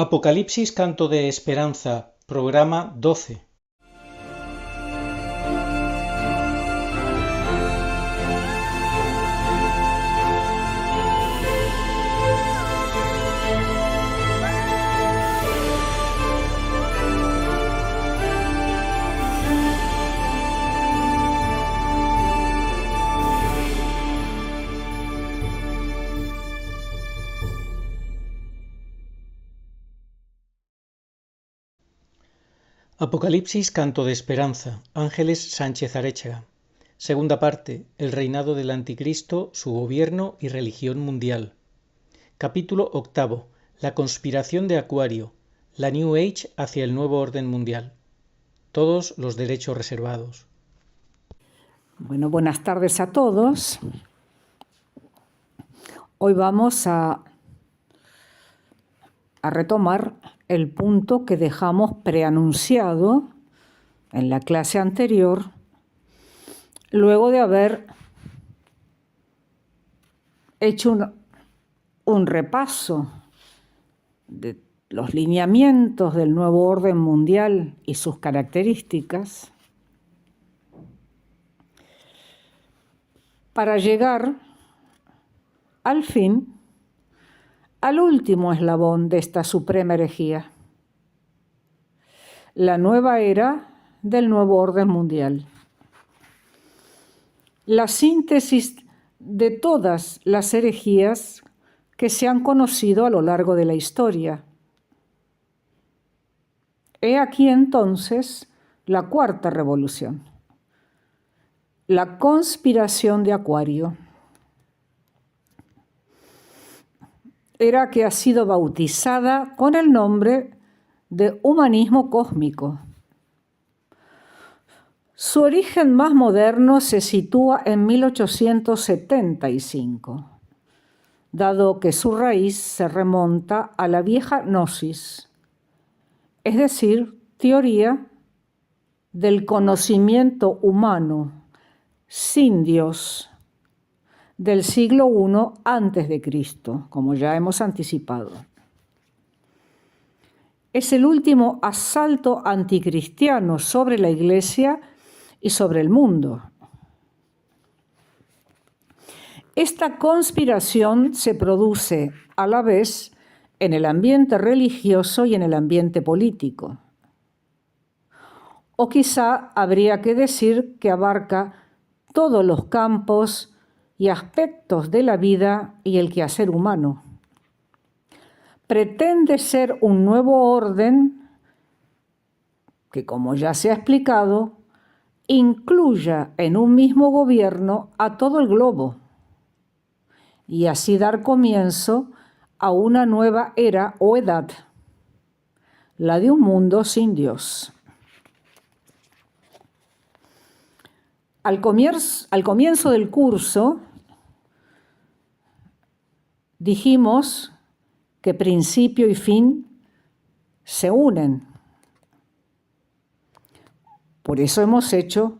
Apocalipsis Canto de Esperanza, programa 12. Apocalipsis Canto de Esperanza, Ángeles Sánchez Arechaga. Segunda parte, el reinado del Anticristo, su gobierno y religión mundial. Capítulo octavo, la conspiración de Acuario, la New Age hacia el nuevo orden mundial. Todos los derechos reservados. Bueno, buenas tardes a todos. Hoy vamos a retomar el punto que dejamos preanunciado en la clase anterior, luego de haber hecho un repaso de los lineamientos del nuevo orden mundial y sus características, para llegar al fin al último eslabón de esta suprema herejía, la nueva era del nuevo orden mundial. La síntesis de todas las herejías que se han conocido a lo largo de la historia. He aquí entonces la cuarta revolución, la conspiración de Acuario. Era que ha sido bautizada con el nombre de humanismo cósmico. Su origen más moderno se sitúa en 1875, dado que su raíz se remonta a la vieja gnosis, es decir, teoría del conocimiento humano sin Dios, del siglo I a.C., como ya hemos anticipado. Es el último asalto anticristiano sobre la Iglesia y sobre el mundo. Esta conspiración se produce a la vez en el ambiente religioso y en el ambiente político. O quizá habría que decir que abarca todos los campos y aspectos de la vida y el quehacer humano. Pretende ser un nuevo orden que, como ya se ha explicado, incluya en un mismo gobierno a todo el globo y así dar comienzo a una nueva era o edad, la de un mundo sin Dios. Al comienzo del curso dijimos que principio y fin se unen. Por eso hemos hecho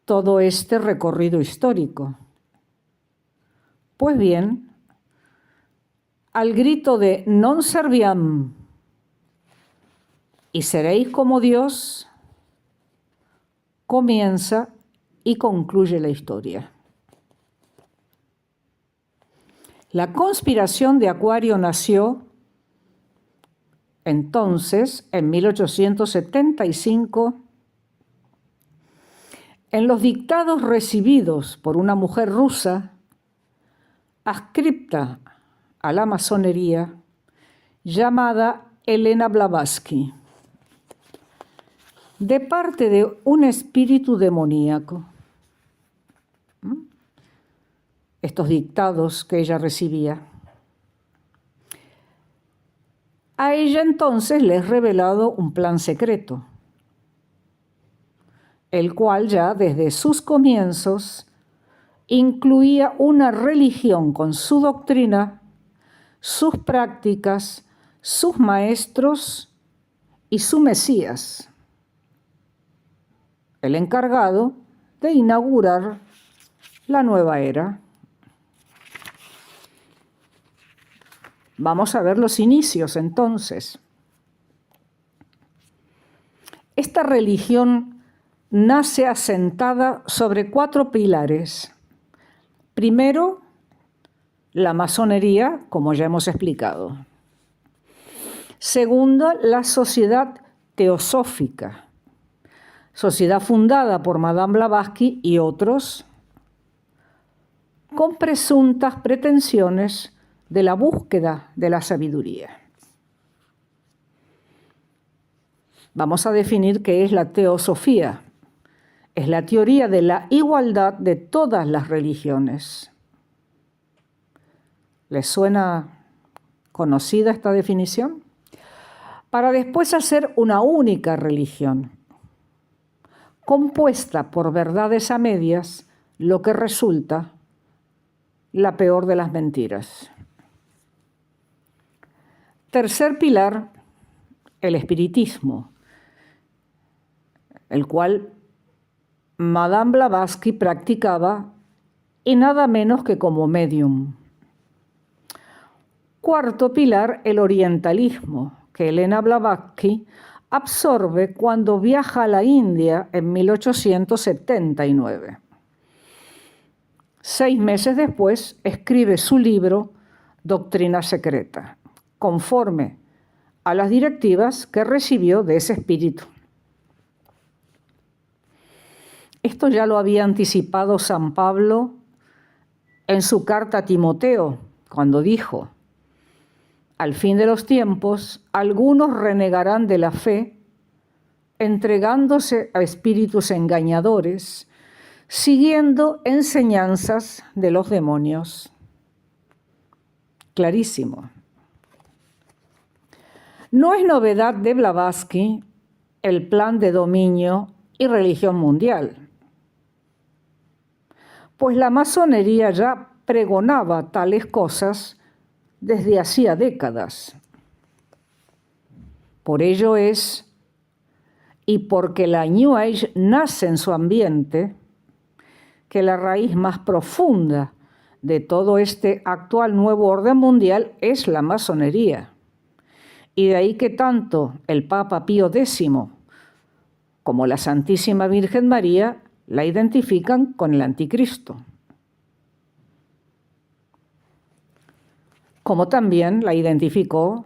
todo este recorrido histórico. Pues bien, al grito de non serviam y seréis como Dios, comienza y concluye la historia. La conspiración de Acuario nació entonces, en 1875, en los dictados recibidos por una mujer rusa adscripta a la masonería llamada Elena Blavatsky, de parte de un espíritu demoníaco. Estos dictados que ella recibía. A ella entonces le es revelado un plan secreto, el cual ya desde sus comienzos incluía una religión con su doctrina, sus prácticas, sus maestros y su Mesías, el encargado de inaugurar la nueva era. Vamos a ver los inicios entonces. Esta religión nace asentada sobre 4 pilares. Primero, la masonería, como ya hemos explicado. Segundo, la sociedad teosófica, sociedad fundada por Madame Blavatsky y otros, con presuntas pretensiones de la búsqueda de la sabiduría. Vamos a definir qué es la teosofía. Es la teoría de la igualdad de todas las religiones. ¿Les suena conocida esta definición? Para después hacer una única religión, compuesta por verdades a medias, lo que resulta la peor de las mentiras. Tercer pilar, el espiritismo, el cual Madame Blavatsky practicaba y nada menos que como medium. Cuarto pilar, el orientalismo, que Elena Blavatsky absorbe cuando viaja a la India en 1879. 6 meses después escribe su libro Doctrina Secreta, conforme a las directivas que recibió de ese espíritu. Esto ya lo había anticipado San Pablo en su carta a Timoteo, cuando dijo: al fin de los tiempos, algunos renegarán de la fe, entregándose a espíritus engañadores, siguiendo enseñanzas de los demonios. Clarísimo. No es novedad de Blavatsky el plan de dominio y religión mundial, pues la masonería ya pregonaba tales cosas desde hacía décadas. Por ello es, y porque la New Age nace en su ambiente, que la raíz más profunda de todo este actual nuevo orden mundial es la masonería. Y de ahí que tanto el Papa Pío X como la Santísima Virgen María la identifican con el anticristo, como también la identificó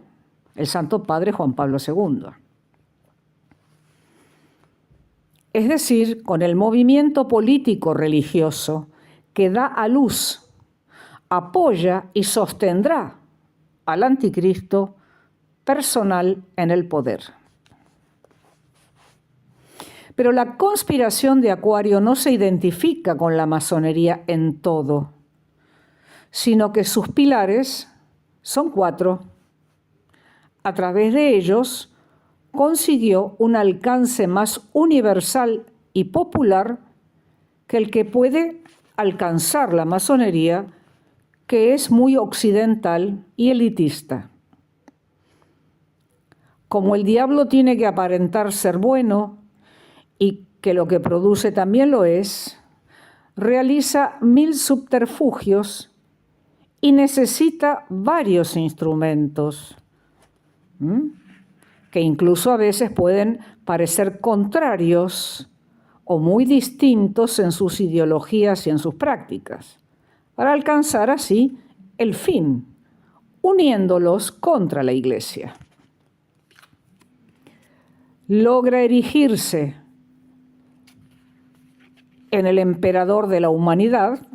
el Santo Padre Juan Pablo II. Es decir, con el movimiento político religioso que da a luz, apoya y sostendrá al anticristo personal en el poder. Pero la conspiración de Acuario no se identifica con la masonería en todo, sino que sus pilares son 4. A través de ellos consiguió un alcance más universal y popular que el que puede alcanzar la masonería, que es muy occidental y elitista. Como el diablo tiene que aparentar ser bueno y que lo que produce también lo es, realiza 1000 subterfugios y necesita varios instrumentos, que incluso a veces pueden parecer contrarios o muy distintos en sus ideologías y en sus prácticas, para alcanzar así el fin, uniéndolos contra la Iglesia. Logra erigirse en el emperador de la humanidad,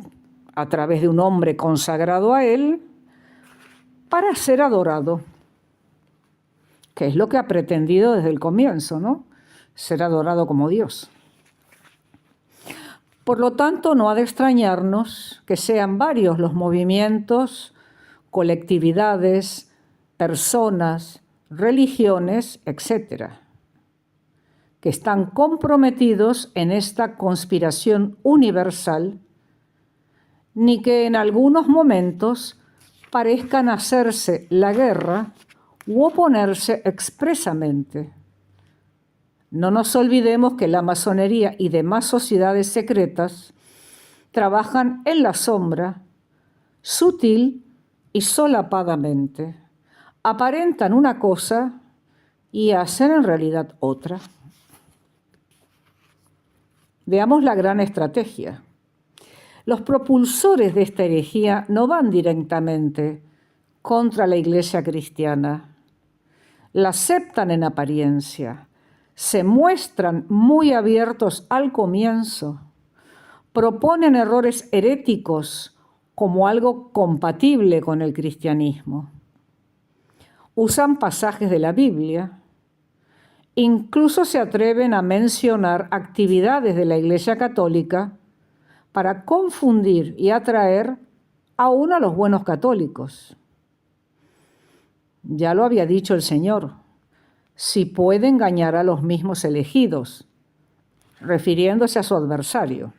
a través de un hombre consagrado a él, para ser adorado, que es lo que ha pretendido desde el comienzo, ¿no? Ser adorado como Dios. Por lo tanto, no ha de extrañarnos que sean varios los movimientos, colectividades, personas, religiones, etcétera, que están comprometidos en esta conspiración universal, ni que en algunos momentos parezcan hacerse la guerra u oponerse expresamente. No nos olvidemos que la masonería y demás sociedades secretas trabajan en la sombra, sutil y solapadamente, aparentan una cosa y hacen en realidad otra. Veamos la gran estrategia. Los propulsores de esta herejía no van directamente contra la Iglesia cristiana. La aceptan en apariencia, se muestran muy abiertos al comienzo, proponen errores heréticos como algo compatible con el cristianismo. Usan pasajes de la Biblia, incluso se atreven a mencionar actividades de la Iglesia Católica para confundir y atraer aún a los buenos católicos. Ya lo había dicho el Señor, si puede engañar a los mismos elegidos, refiriéndose a su adversario.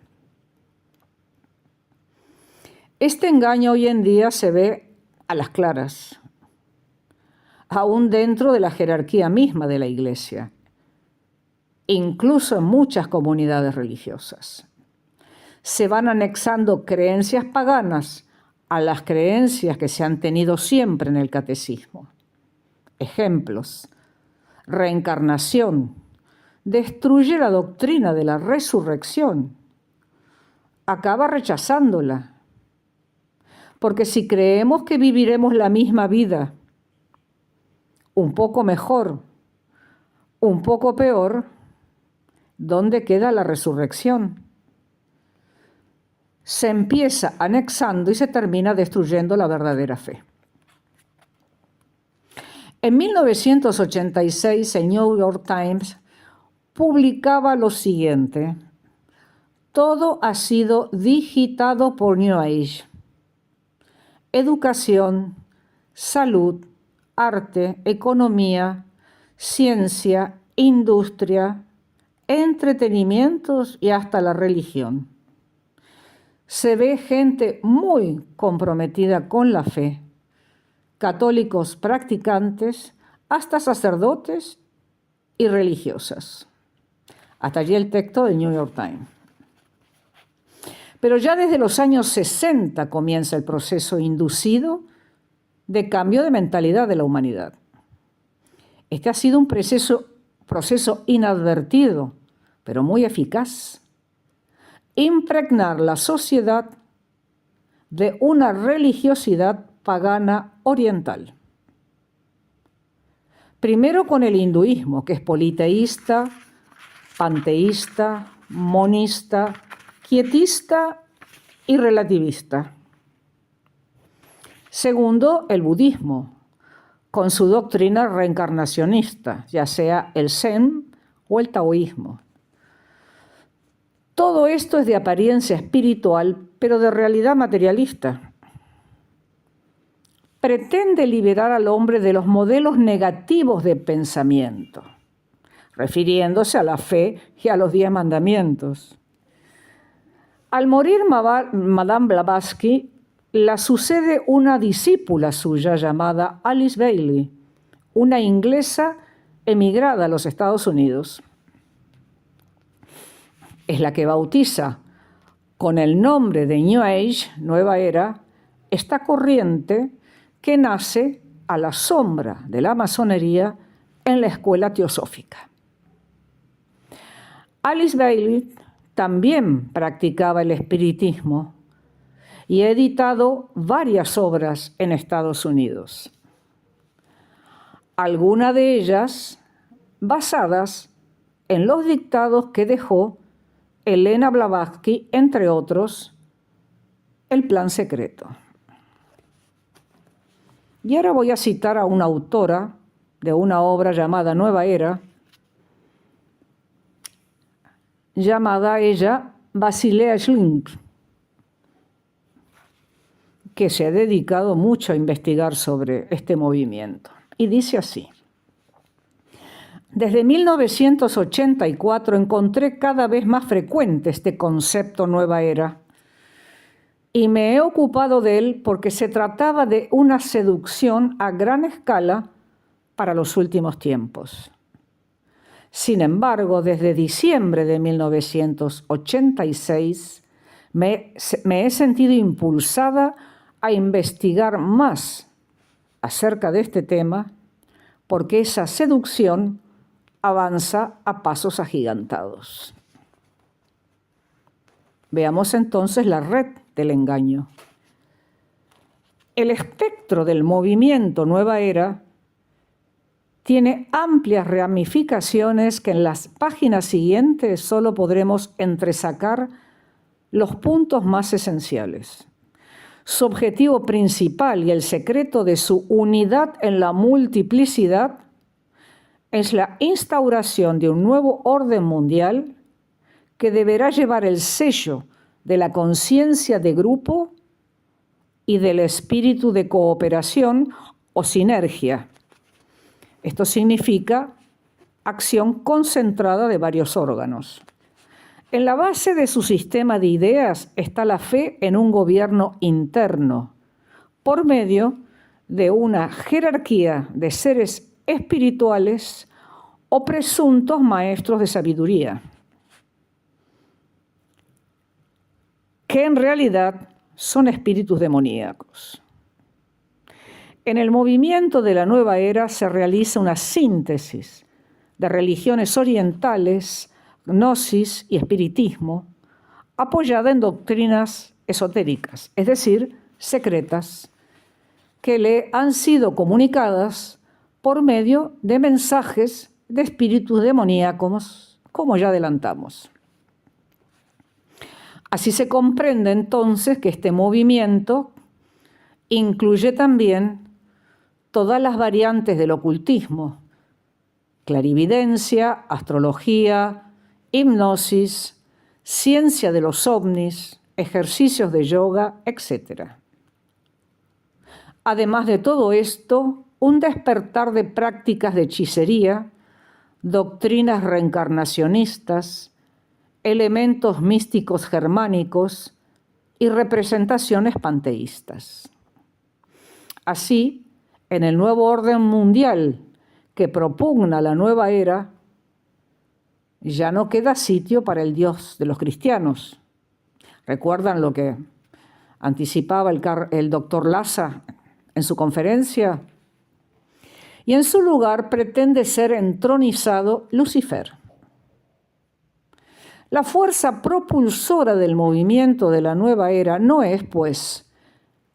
Este engaño hoy en día se ve a las claras, aún dentro de la jerarquía misma de la Iglesia, incluso en muchas comunidades religiosas. Se van anexando creencias paganas a las creencias que se han tenido siempre en el catecismo. Ejemplos: reencarnación, destruye la doctrina de la resurrección, acaba rechazándola, porque si creemos que viviremos la misma vida, un poco mejor, un poco peor, ¿dónde queda la resurrección? Se empieza anexando y se termina destruyendo la verdadera fe. En 1986, el New York Times publicaba lo siguiente: todo ha sido digitado por New Age. Educación, salud, arte, economía, ciencia, industria, entretenimientos y hasta la religión. Se ve gente muy comprometida con la fe, católicos practicantes, hasta sacerdotes y religiosas. Hasta allí el texto del New York Times. Pero ya desde los años 60 comienza el proceso inducido de cambio de mentalidad de la humanidad. Este ha sido un proceso inadvertido, pero muy eficaz. Impregnar la sociedad de una religiosidad pagana oriental. Primero con el hinduismo, que es politeísta, panteísta, monista, quietista y relativista. Segundo, el budismo, con su doctrina reencarnacionista, ya sea el Zen o el taoísmo. Todo esto es de apariencia espiritual, pero de realidad materialista. Pretende liberar al hombre de los modelos negativos de pensamiento, refiriéndose a la fe y a los 10 mandamientos. Al morir Madame Blavatsky, la sucede una discípula suya llamada Alice Bailey, una inglesa emigrada a los Estados Unidos. Es la que bautiza con el nombre de New Age, Nueva Era, esta corriente que nace a la sombra de la masonería en la escuela teosófica. Alice Bailey también practicaba el espiritismo y ha editado varias obras en Estados Unidos. Algunas de ellas basadas en los dictados que dejó Elena Blavatsky, entre otros, El Plan Secreto. Y ahora voy a citar a una autora de una obra llamada Nueva Era, llamada ella Basilea Schlink, que se ha dedicado mucho a investigar sobre este movimiento. Y dice así: desde 1984 encontré cada vez más frecuente este concepto Nueva Era y me he ocupado de él porque se trataba de una seducción a gran escala para los últimos tiempos. Sin embargo, desde diciembre de 1986 me he sentido impulsada a investigar más acerca de este tema porque esa seducción avanza a pasos agigantados. Veamos entonces la red del engaño. El espectro del movimiento Nueva Era tiene amplias ramificaciones que en las páginas siguientes solo podremos entresacar los puntos más esenciales. Su objetivo principal y el secreto de su unidad en la multiplicidad es la instauración de un nuevo orden mundial que deberá llevar el sello de la conciencia de grupo y del espíritu de cooperación o sinergia. Esto significa acción concentrada de varios órganos. En la base de su sistema de ideas está la fe en un gobierno interno, por medio de una jerarquía de seres espirituales o presuntos maestros de sabiduría, que en realidad son espíritus demoníacos. En el movimiento de la nueva era se realiza una síntesis de religiones orientales, gnosis y espiritismo, apoyada en doctrinas esotéricas, es decir, secretas, que le han sido comunicadas por medio de mensajes de espíritus demoníacos, como ya adelantamos. Así se comprende entonces que este movimiento incluye también todas las variantes del ocultismo: clarividencia, astrología, hipnosis, ciencia de los ovnis, ejercicios de yoga, etc. Además de todo esto, un despertar de prácticas de hechicería, doctrinas reencarnacionistas, elementos místicos germánicos y representaciones panteístas. Así, en el nuevo orden mundial que propugna la nueva era, ya no queda sitio para el Dios de los cristianos. ¿Recuerdan lo que anticipaba el doctor Lassa en su conferencia? Y en su lugar pretende ser entronizado Lucifer. La fuerza propulsora del movimiento de la nueva era no es, pues,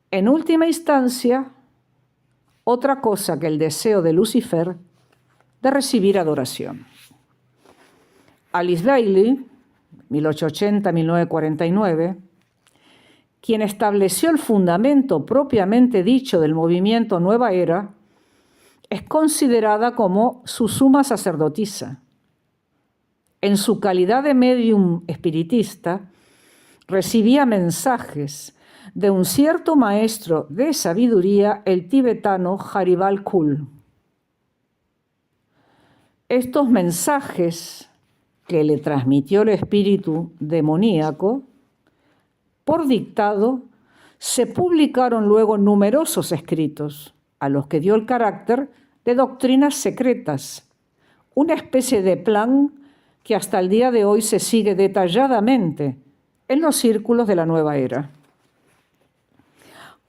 en última instancia, otra cosa que el deseo de Lucifer de recibir adoración. Alice Bailey, 1880-1949, quien estableció el fundamento propiamente dicho del movimiento Nueva Era, es considerada como su suma sacerdotisa. En su calidad de medium espiritista, recibía mensajes de un cierto maestro de sabiduría, el tibetano Haribal Khul. Estos mensajes que le transmitió el espíritu demoníaco, por dictado, se publicaron luego numerosos escritos, a los que dio el carácter de doctrinas secretas, una especie de plan que hasta el día de hoy se sigue detalladamente en los círculos de la nueva era.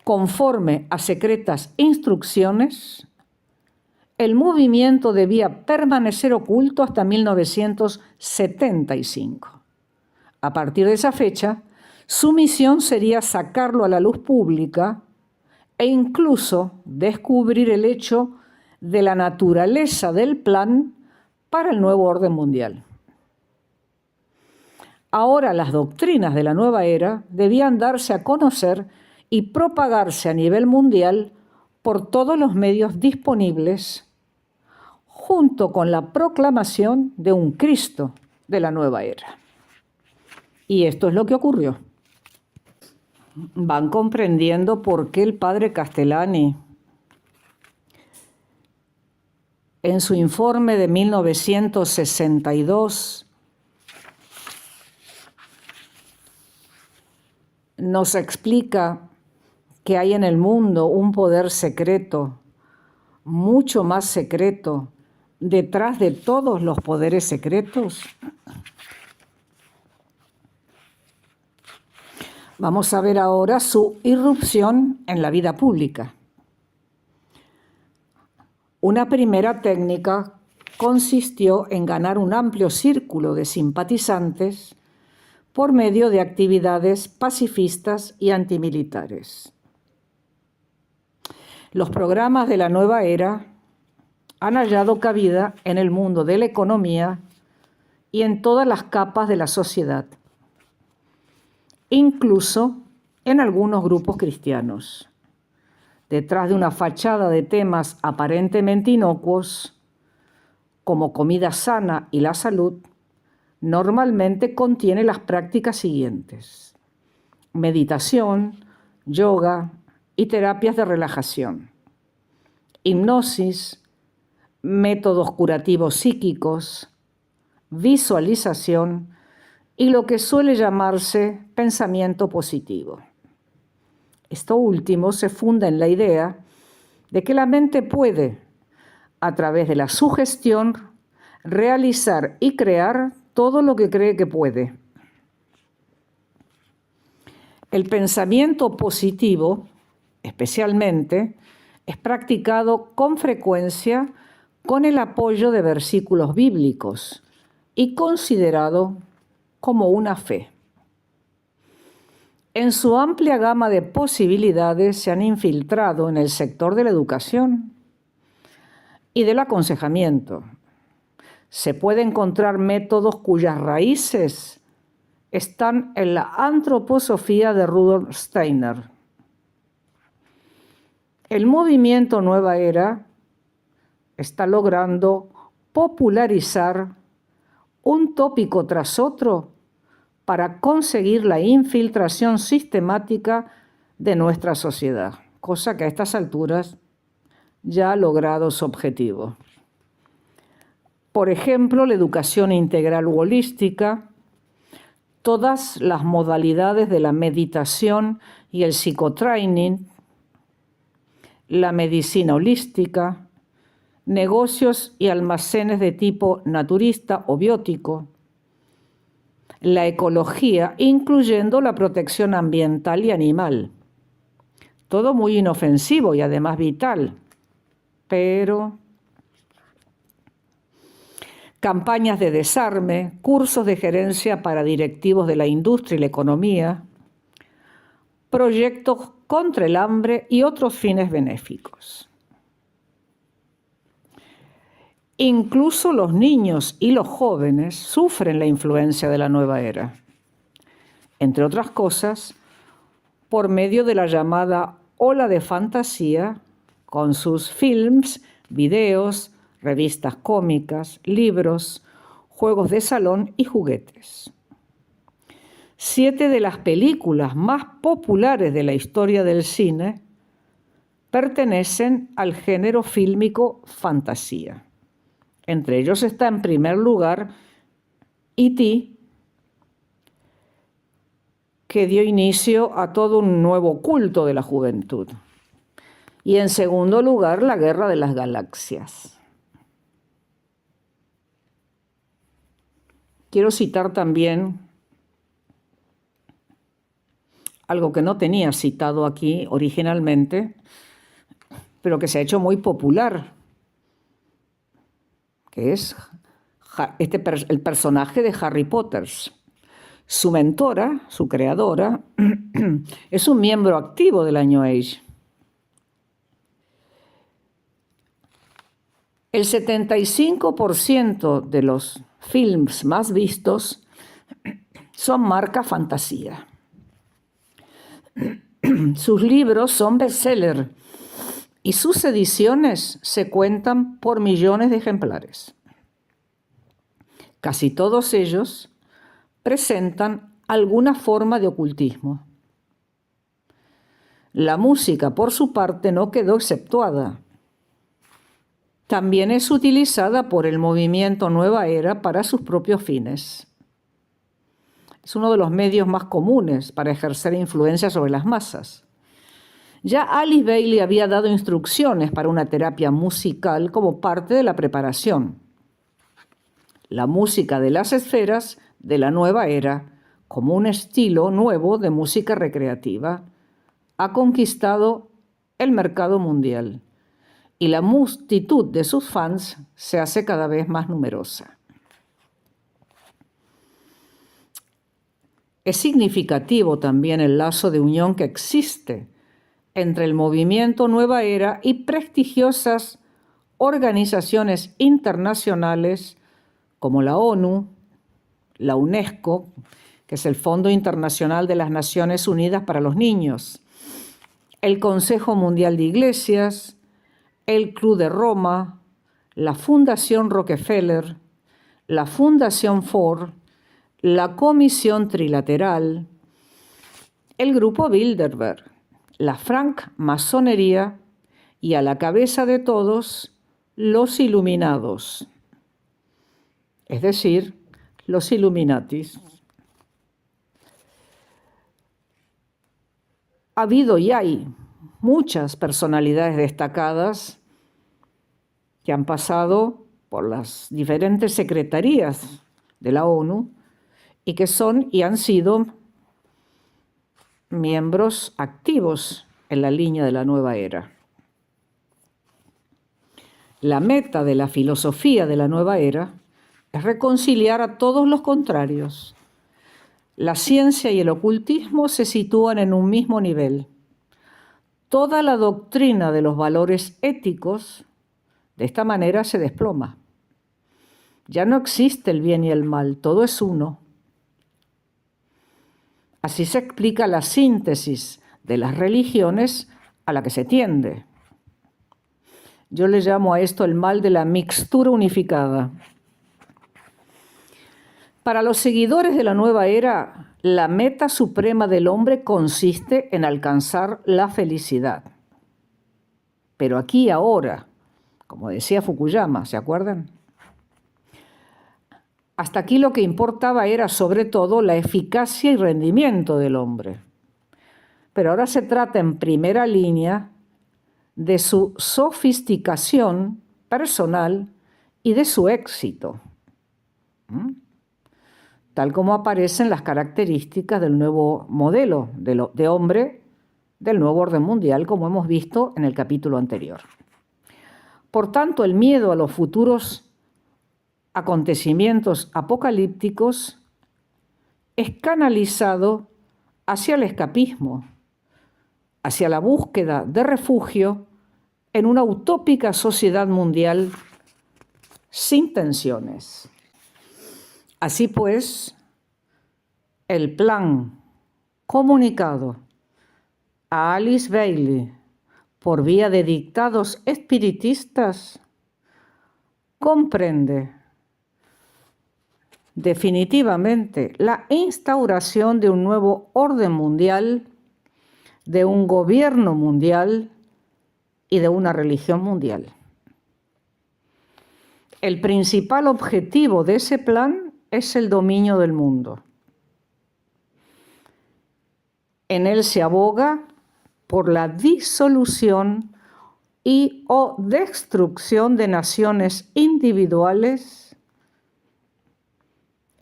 Conforme a secretas instrucciones, el movimiento debía permanecer oculto hasta 1975. A partir de esa fecha, su misión sería sacarlo a la luz pública e incluso descubrir el hecho de la naturaleza del plan para el nuevo orden mundial. Ahora las doctrinas de la nueva era debían darse a conocer y propagarse a nivel mundial por todos los medios disponibles, junto con la proclamación de un Cristo de la nueva era. Y esto es lo que ocurrió. Van comprendiendo por qué el padre Castellani, en su informe de 1962, nos explica que hay en el mundo un poder secreto, mucho más secreto, detrás de todos los poderes secretos. Vamos a ver ahora su irrupción en la vida pública. Una primera técnica consistió en ganar un amplio círculo de simpatizantes por medio de actividades pacifistas y antimilitares. Los programas de la nueva era han hallado cabida en el mundo de la economía y en todas las capas de la sociedad, incluso en algunos grupos cristianos. Detrás de una fachada de temas aparentemente inocuos, como comida sana y la salud, normalmente contiene las prácticas siguientes: meditación, yoga y terapias de relajación, hipnosis, métodos curativos psíquicos, visualización y lo que suele llamarse pensamiento positivo. Esto último se funda en la idea de que la mente puede, a través de la sugestión, realizar y crear todo lo que cree que puede. El pensamiento positivo, especialmente, es practicado con frecuencia con el apoyo de versículos bíblicos y considerado como una fe. En su amplia gama de posibilidades se han infiltrado en el sector de la educación y del aconsejamiento. Se puede encontrar métodos cuyas raíces están en la antroposofía de Rudolf Steiner. El movimiento Nueva Era está logrando popularizar un tópico tras otro para conseguir la infiltración sistemática de nuestra sociedad, cosa que a estas alturas ya ha logrado su objetivo. Por ejemplo, la educación integral u holística, todas las modalidades de la meditación y el psicotraining, la medicina holística, negocios y almacenes de tipo naturista o biótico, la ecología, incluyendo la protección ambiental y animal. Todo muy inofensivo y además vital, pero campañas de desarme, cursos de gerencia para directivos de la industria y la economía, proyectos contra el hambre y otros fines benéficos. Incluso los niños y los jóvenes sufren la influencia de la nueva era, entre otras cosas, por medio de la llamada ola de fantasía, con sus films, videos, revistas cómicas, libros, juegos de salón y juguetes. 7 de las películas más populares de la historia del cine pertenecen al género fílmico fantasía. Entre ellos está en primer lugar E.T., que dio inicio a todo un nuevo culto de la juventud. Y en segundo lugar, La Guerra de las Galaxias. Quiero citar también algo que no tenía citado aquí originalmente, pero que se ha hecho muy popular, que es el personaje de Harry Potter. Su mentora, su creadora, es un miembro activo de la New Age. El 75% de los films más vistos son marca fantasía. Sus libros son bestseller y sus ediciones se cuentan por millones de ejemplares. Casi todos ellos presentan alguna forma de ocultismo. La música, por su parte, no quedó exceptuada. También es utilizada por el movimiento Nueva Era para sus propios fines. Es uno de los medios más comunes para ejercer influencia sobre las masas. Ya Alice Bailey había dado instrucciones para una terapia musical como parte de la preparación. La música de las esferas de la nueva era, como un estilo nuevo de música recreativa, ha conquistado el mercado mundial y la multitud de sus fans se hace cada vez más numerosa. Es significativo también el lazo de unión que existe entre el movimiento Nueva Era y prestigiosas organizaciones internacionales como la ONU, la UNESCO, que es el Fondo Internacional de las Naciones Unidas para los Niños, el Consejo Mundial de Iglesias, el Club de Roma, la Fundación Rockefeller, la Fundación Ford, la Comisión Trilateral, el Grupo Bilderberg, la Francmasonería y a la cabeza de todos, los Iluminados, es decir, los Illuminatis. Ha habido y hay muchas personalidades destacadas que han pasado por las diferentes secretarías de la ONU y que son y han sido miembros activos en la línea de la nueva era. La meta de la filosofía de la nueva era es reconciliar a todos los contrarios. La ciencia y el ocultismo se sitúan en un mismo nivel. Toda la doctrina de los valores éticos de esta manera se desploma. Ya no existe el bien y el mal, todo es uno. Así se explica la síntesis de las religiones a la que se tiende. Yo le llamo a esto el mal de la mixtura unificada. Para los seguidores de la nueva era, la meta suprema del hombre consiste en alcanzar la felicidad. Pero aquí y ahora, como decía Fukuyama, ¿se acuerdan? Hasta aquí lo que importaba era sobre todo la eficacia y rendimiento del hombre. Pero ahora se trata en primera línea de su sofisticación personal y de su éxito, tal como aparecen las características del nuevo modelo de hombre del nuevo orden mundial, como hemos visto en el capítulo anterior. Por tanto, el miedo a los futuros acontecimientos apocalípticos es canalizado hacia el escapismo, hacia la búsqueda de refugio en una utópica sociedad mundial sin tensiones. Así pues, el plan comunicado a Alice Bailey por vía de dictados espiritistas comprende definitivamente la instauración de un nuevo orden mundial, de un gobierno mundial y de una religión mundial. El principal objetivo de ese plan es el dominio del mundo. En él se aboga por la disolución y o destrucción de naciones individuales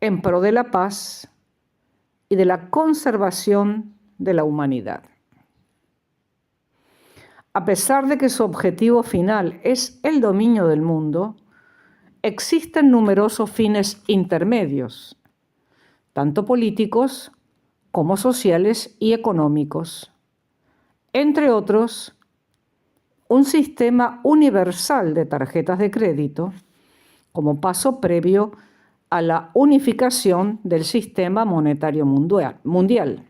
en pro de la paz y de la conservación de la humanidad. A pesar de que su objetivo final es el dominio del mundo, existen numerosos fines intermedios, tanto políticos como sociales y económicos. Entre otros, un sistema universal de tarjetas de crédito como paso previo a la unificación del sistema monetario mundial.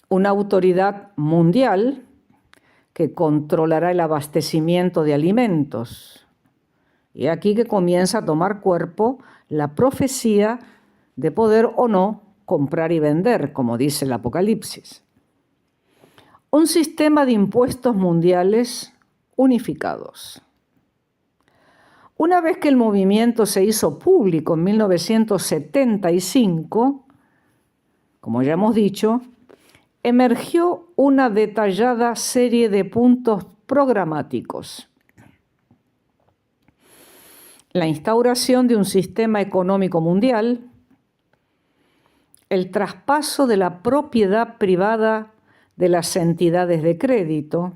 Una autoridad mundial que controlará el abastecimiento de alimentos. Y aquí que comienza a tomar cuerpo la profecía de poder o no comprar y vender, como dice el Apocalipsis. Un sistema de impuestos mundiales unificados. Una vez que el movimiento se hizo público en 1975, como ya hemos dicho, emergió una detallada serie de puntos programáticos. La instauración de un sistema económico mundial, el traspaso de la propiedad privada de las entidades de crédito,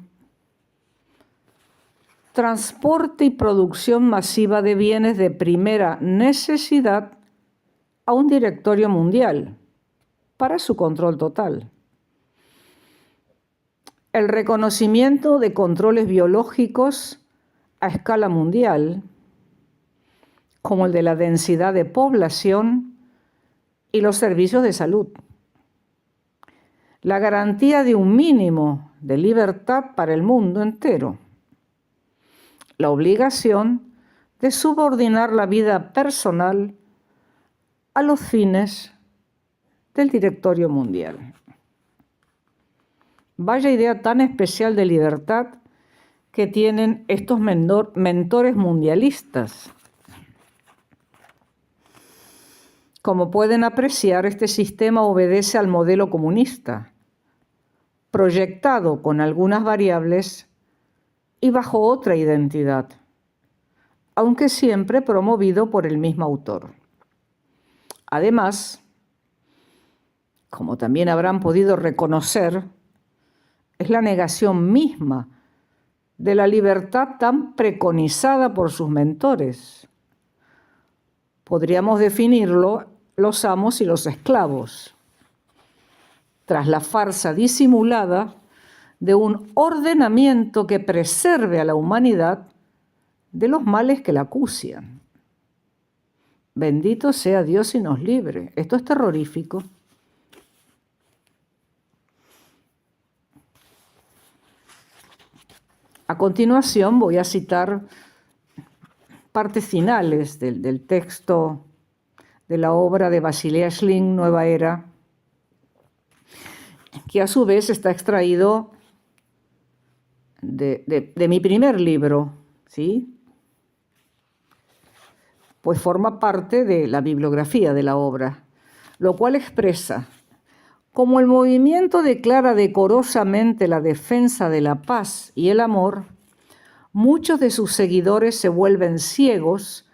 transporte y producción masiva de bienes de primera necesidad a un directorio mundial para su control total. El reconocimiento de controles biológicos a escala mundial, como el de la densidad de población y los servicios de salud. La garantía de un mínimo de libertad para el mundo entero. La obligación de subordinar la vida personal a los fines del directorio mundial. Vaya idea tan especial de libertad que tienen estos mentores mundialistas. Como pueden apreciar, este sistema obedece al modelo comunista, proyectado con algunas variables y bajo otra identidad, aunque siempre promovido por el mismo autor. Además, como también habrán podido reconocer, es la negación misma de la libertad tan preconizada por sus mentores. Podríamos definirlo los amos y los esclavos, tras la farsa disimulada de un ordenamiento que preserve a la humanidad de los males que la acucian. Bendito sea Dios y nos libre. Esto es terrorífico. A continuación voy a citar partes finales del texto de la obra de Basilea Schling, Nueva Era, que a su vez está extraído de mi primer libro, ¿sí? Pues forma parte de la bibliografía de la obra, lo cual expresa: como el movimiento declara decorosamente la defensa de la paz y el amor, muchos de sus seguidores se vuelven ciegos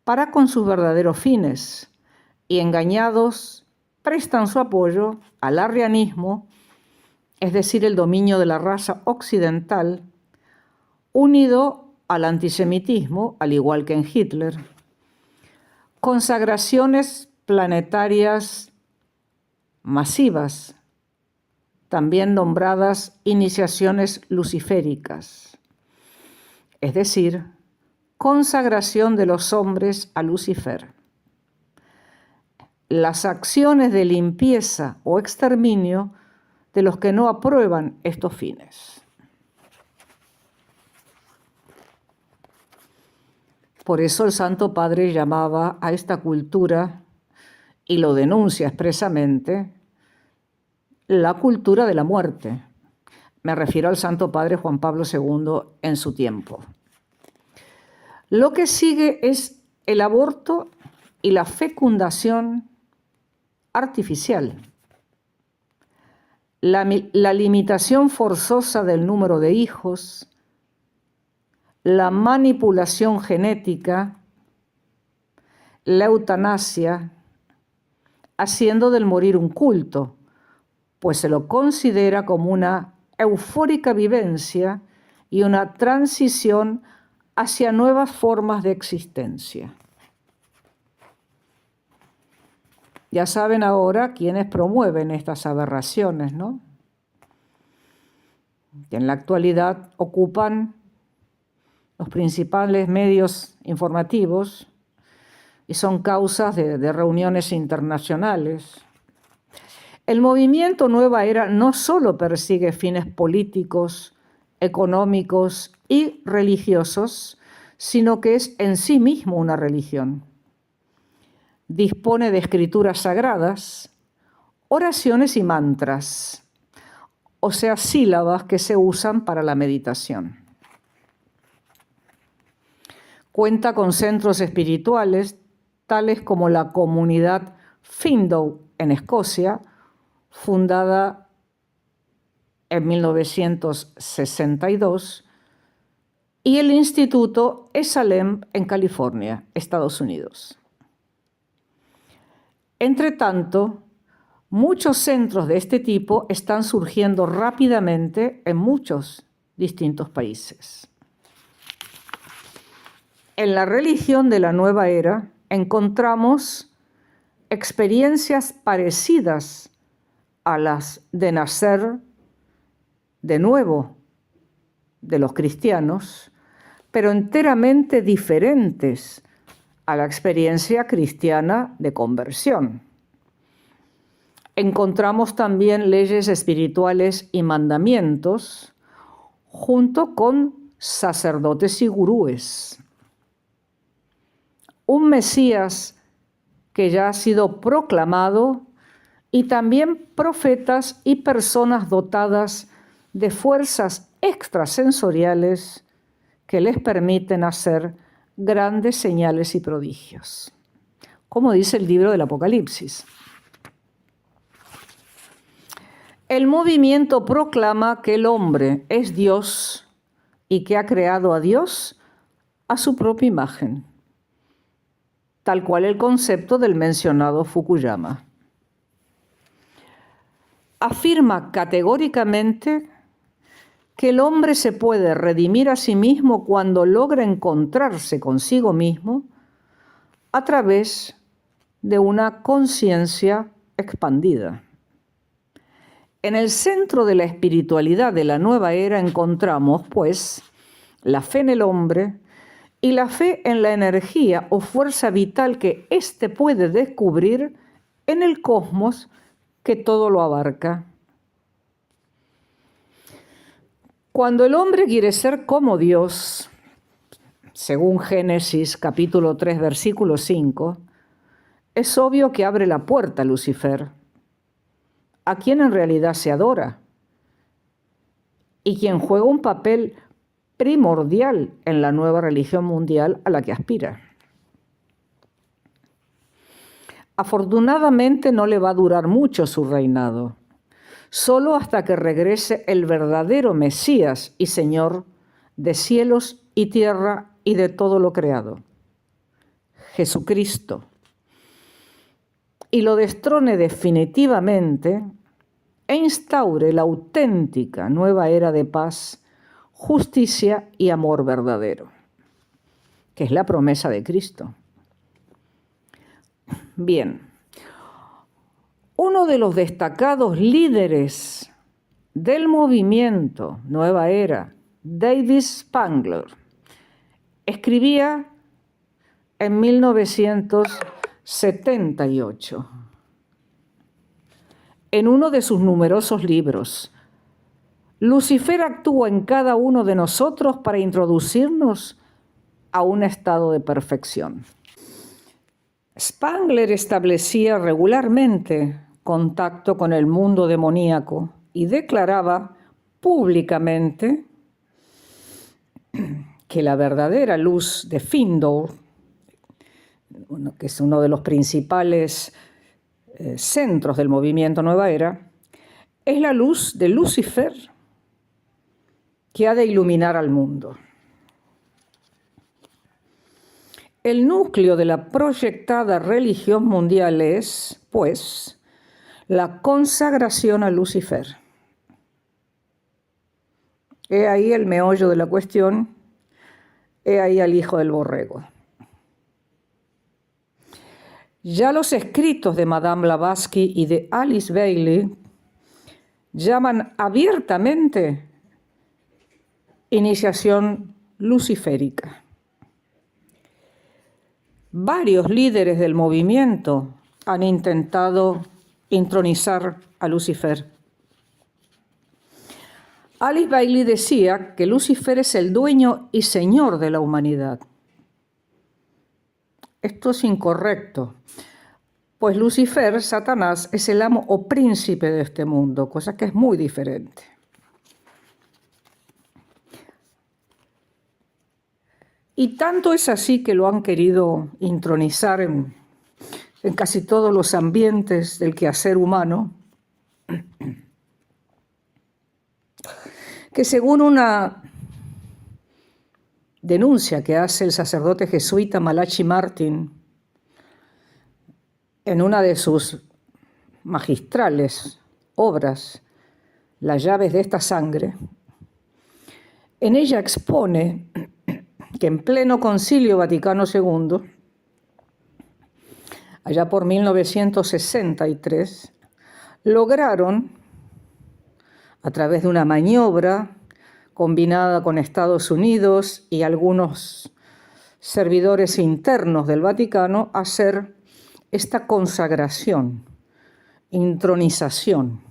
para con sus verdaderos fines y, engañados, prestan su apoyo al arrianismo, es decir, el dominio de la raza occidental, unido al antisemitismo, al igual que en Hitler, consagraciones planetarias masivas, también nombradas iniciaciones luciféricas, es decir, consagración de los hombres a Lucifer. Las acciones de limpieza o exterminio de los que no aprueban estos fines. Por eso el Santo Padre llamaba a esta cultura, y lo denuncia expresamente, la cultura de la muerte. Me refiero al Santo Padre Juan Pablo II en su tiempo. Lo que sigue es el aborto y la fecundación artificial, la limitación forzosa del número de hijos, la manipulación genética, la eutanasia, haciendo del morir un culto, pues se lo considera como una eufórica vivencia y una transición hacia nuevas formas de existencia. Ya saben ahora quiénes promueven estas aberraciones, ¿no? Que en la actualidad ocupan los principales medios informativos y son causas de reuniones internacionales. El movimiento Nueva Era no solo persigue fines políticos, económicos y religiosos, sino que es en sí mismo una religión. Dispone de escrituras sagradas, oraciones y mantras, o sea, sílabas que se usan para la meditación. Cuenta con centros espirituales, tales como la comunidad Findow en Escocia, fundada en 1962, y el Instituto Esalem en California, Estados Unidos. Entre tanto, Muchos centros de este tipo están surgiendo rápidamente en muchos distintos países. En la religión de la nueva era encontramos experiencias parecidas a las de nacer de nuevo de los cristianos, pero enteramente diferentes a la experiencia cristiana de conversión. Encontramos también leyes espirituales y mandamientos, junto con sacerdotes y gurúes. Un Mesías que ya ha sido proclamado y también profetas y personas dotadas de fuerzas extrasensoriales que les permiten hacer grandes señales y prodigios, como dice el libro del Apocalipsis. El movimiento proclama que el hombre es Dios y que ha creado a Dios a su propia imagen, tal cual el concepto del mencionado Fukuyama. Afirma categóricamente que el hombre se puede redimir a sí mismo cuando logra encontrarse consigo mismo a través de una conciencia expandida. En el centro de la espiritualidad de la nueva era encontramos, pues, la fe en el hombre y la fe en la energía o fuerza vital que éste puede descubrir en el cosmos que todo lo abarca. Cuando el hombre quiere ser como Dios, según Génesis capítulo 3, versículo 5, es obvio que abre la puerta a Lucifer, a quien en realidad se adora y quien juega un papel primordial en la nueva religión mundial a la que aspira. Afortunadamente no le va a durar mucho su reinado, solo hasta que regrese el verdadero Mesías y Señor de cielos y tierra y de todo lo creado, Jesucristo, y lo destrone definitivamente e instaure la auténtica nueva era de paz, justicia y amor verdadero, que es la promesa de Cristo. Bien, uno de los destacados líderes del movimiento Nueva Era, David Spangler, escribía en 1978 en uno de sus numerosos libros: Lucifer actúa en cada uno de nosotros para introducirnos a un estado de perfección. Spangler establecía regularmente contacto con el mundo demoníaco y declaraba públicamente que la verdadera luz de Findor, que es uno de los principales centros del movimiento Nueva Era, es la luz de Lucifer que ha de iluminar al mundo. El núcleo de la proyectada religión mundial es, pues, la consagración a Lucifer. He ahí el meollo de la cuestión, he ahí al hijo del borrego. Ya los escritos de Madame Blavatsky y de Alice Bailey llaman abiertamente iniciación luciférica. Varios líderes del movimiento han intentado intronizar a Lucifer. Alice Bailey decía que Lucifer es el dueño y señor de la humanidad. Esto es incorrecto, pues Lucifer, Satanás, es el amo o príncipe de este mundo, cosa que es muy diferente. Y tanto es así que lo han querido intronizar en casi todos los ambientes del quehacer humano, que según una denuncia que hace el sacerdote jesuita Malachi Martin en una de sus magistrales obras, Las llaves de esta sangre, en ella expone que en pleno Concilio Vaticano II, allá por 1963, lograron, a través de una maniobra combinada con Estados Unidos y algunos servidores internos del Vaticano, hacer esta consagración, intronización.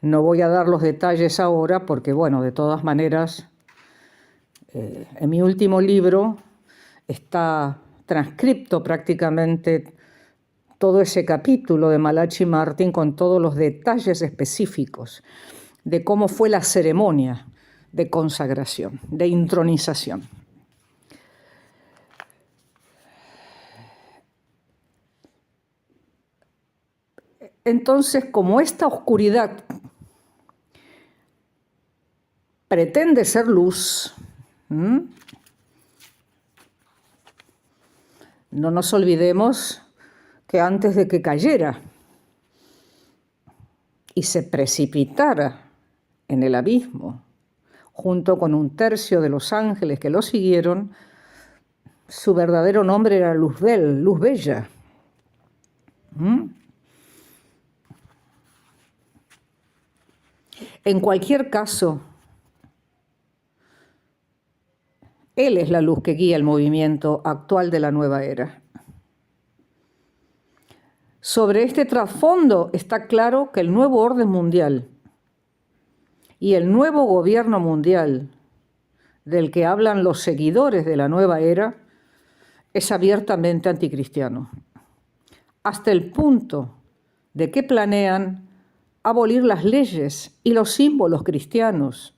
No voy a dar los detalles ahora porque, bueno, de todas maneras, en mi último libro está transcripto prácticamente todo ese capítulo de Malachi Martin con todos los detalles específicos de cómo fue la ceremonia de consagración, de intronización. Entonces, como esta oscuridad pretende ser luz, no nos olvidemos que antes de que cayera y se precipitara en el abismo, junto con un tercio de los ángeles que lo siguieron, su verdadero nombre era Luzbel, Luz Bella. En cualquier caso, Él es la luz que guía el movimiento actual de la nueva era. Sobre este trasfondo está claro que el nuevo orden mundial y el nuevo gobierno mundial del que hablan los seguidores de la nueva era es abiertamente anticristiano, hasta el punto de que planean abolir las leyes y los símbolos cristianos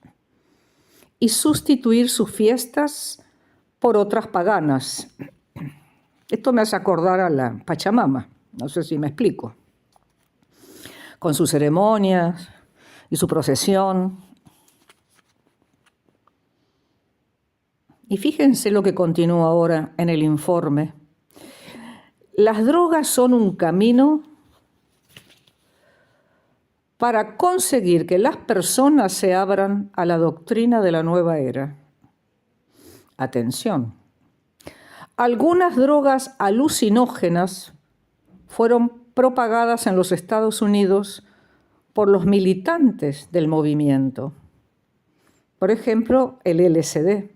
y sustituir sus fiestas por otras paganas. Esto me hace acordar a la Pachamama, no sé si me explico, con sus ceremonias y su procesión. Y fíjense lo que continúa ahora en el informe. Las drogas son un camino para conseguir que las personas se abran a la doctrina de la nueva era. Atención. Algunas drogas alucinógenas fueron propagadas en los Estados Unidos por los militantes del movimiento. Por ejemplo, el LSD.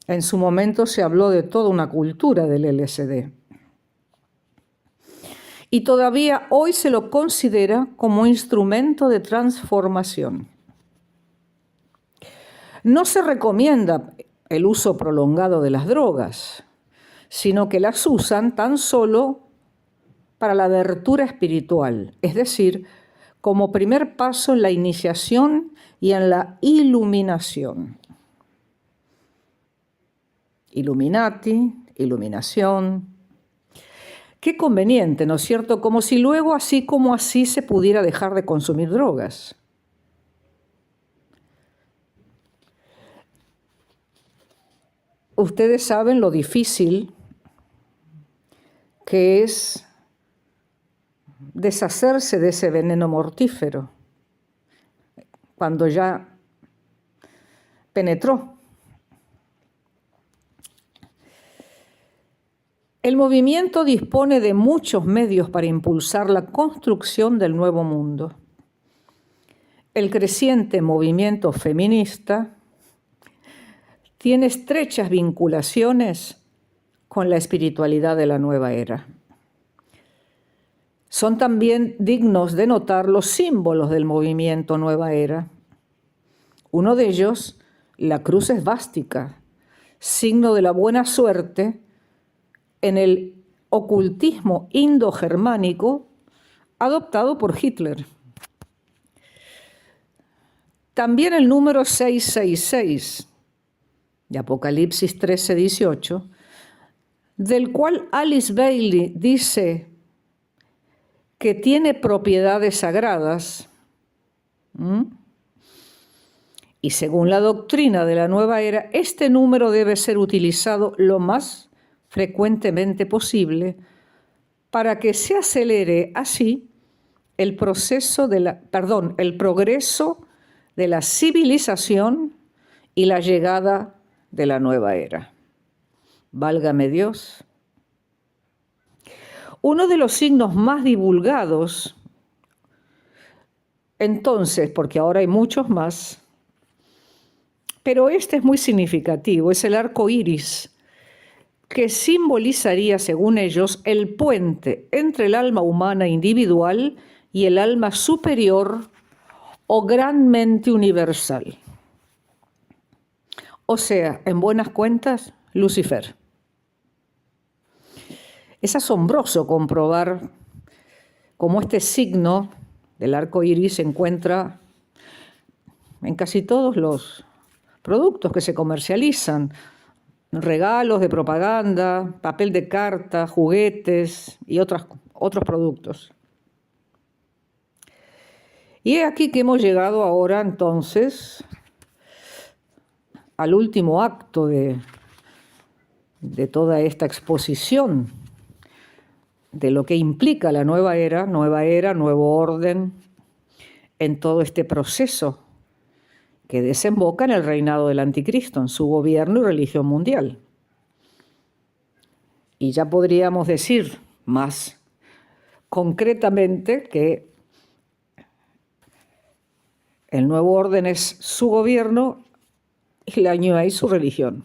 En su momento se habló de toda una cultura del LSD. Y todavía hoy se lo considera como instrumento de transformación. No se recomienda el uso prolongado de las drogas, sino que las usan tan solo para la abertura espiritual, es decir, como primer paso en la iniciación y en la iluminación. Illuminati, iluminación. Qué conveniente, ¿no es cierto? Como si luego, así como así, se pudiera dejar de consumir drogas. Ustedes saben lo difícil que es deshacerse de ese veneno mortífero cuando ya penetró. El movimiento dispone de muchos medios para impulsar la construcción del nuevo mundo. El creciente movimiento feminista tiene estrechas vinculaciones con la espiritualidad de la nueva era. Son también dignos de notar los símbolos del movimiento nueva era. Uno de ellos, la cruz esvástica, signo de la buena suerte en el ocultismo indogermánico adoptado por Hitler. También el número 666 de Apocalipsis 13:18, del cual Alice Bailey dice que tiene propiedades sagradas, y según la doctrina de la nueva era, este número debe ser utilizado lo más frecuentemente posible para que se acelere así el progreso de la civilización y la llegada de la nueva era. Válgame Dios. Uno de los signos más divulgados, entonces, porque ahora hay muchos más, pero este es muy significativo, es el arco iris, que simbolizaría, según ellos, el puente entre el alma humana individual y el alma superior o gran mente universal. O sea, en buenas cuentas, Lucifer. Es asombroso comprobar cómo este signo del arco iris se encuentra en casi todos los productos que se comercializan, regalos de propaganda, papel de carta, juguetes y otros productos. Y es aquí que hemos llegado ahora entonces al último acto de toda esta exposición de lo que implica la nueva era, nuevo orden, en todo este proceso que desemboca en el reinado del anticristo, en su gobierno y religión mundial. Y ya podríamos decir más concretamente que el nuevo orden es su gobierno y la New Age su religión.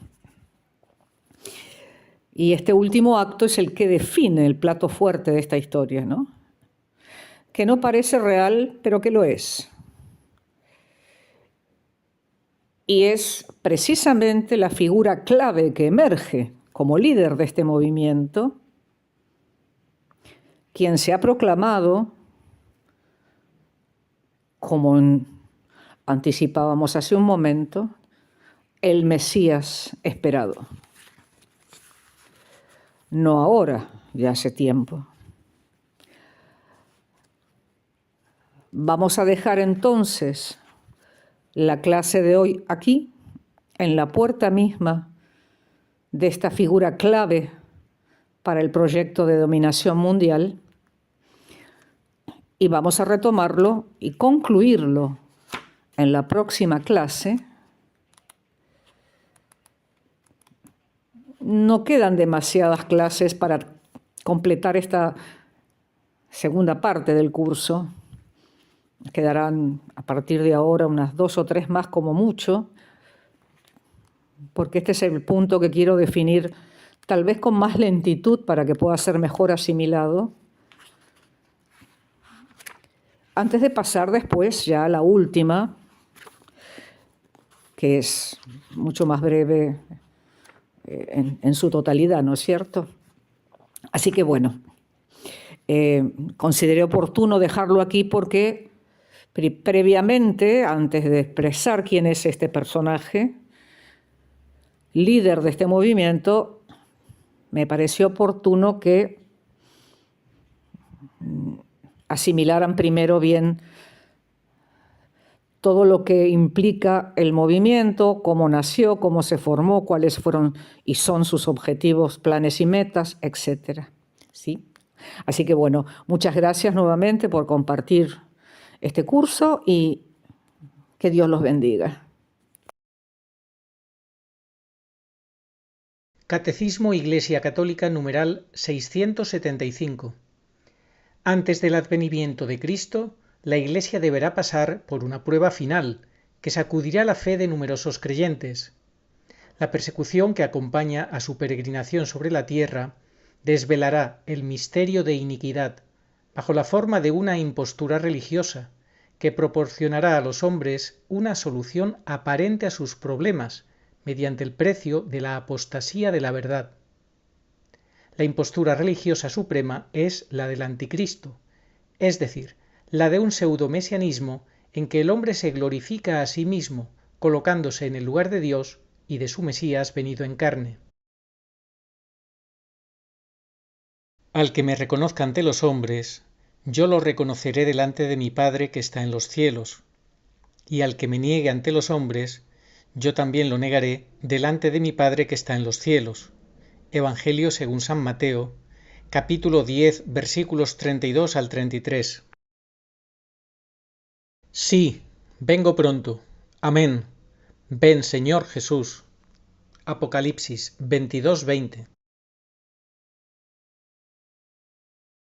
Y este último acto es el que define el plato fuerte de esta historia, ¿no? Que no parece real, pero que lo es. Y es precisamente la figura clave que emerge como líder de este movimiento, quien se ha proclamado, como anticipábamos hace un momento, el Mesías esperado. No ahora, ya hace tiempo. Vamos a dejar entonces la clase de hoy aquí, en la puerta misma de esta figura clave para el proyecto de dominación mundial, y vamos a retomarlo y concluirlo en la próxima clase. No quedan demasiadas clases para completar esta segunda parte del curso. Quedarán a partir de ahora unas 2 o 3 más como mucho, porque este es el punto que quiero definir tal vez con más lentitud para que pueda ser mejor asimilado, antes de pasar después ya a la última, que es mucho más breve en su totalidad, ¿no es cierto? Así que bueno, consideré oportuno dejarlo aquí porque previamente, antes de expresar quién es este personaje, líder de este movimiento, me pareció oportuno que asimilaran primero bien todo lo que implica el movimiento, cómo nació, cómo se formó, cuáles fueron y son sus objetivos, planes y metas, etc. ¿Sí? Así que bueno, muchas gracias nuevamente por compartir este curso y que Dios los bendiga. Catecismo Iglesia Católica numeral 675. Antes del advenimiento de Cristo, la Iglesia deberá pasar por una prueba final que sacudirá la fe de numerosos creyentes. La persecución que acompaña a su peregrinación sobre la tierra desvelará el misterio de iniquidad bajo la forma de una impostura religiosa que proporcionará a los hombres una solución aparente a sus problemas mediante el precio de la apostasía de la verdad. La impostura religiosa suprema es la del anticristo, es decir, la de un pseudomesianismo en que el hombre se glorifica a sí mismo, colocándose en el lugar de Dios y de su Mesías venido en carne. Al que me reconozca ante los hombres, yo lo reconoceré delante de mi Padre que está en los cielos, y al que me niegue ante los hombres, yo también lo negaré delante de mi Padre que está en los cielos. Evangelio según San Mateo, capítulo 10, versículos 32 al 33. Sí, vengo pronto. Amén. Ven, Señor Jesús. Apocalipsis 22:20.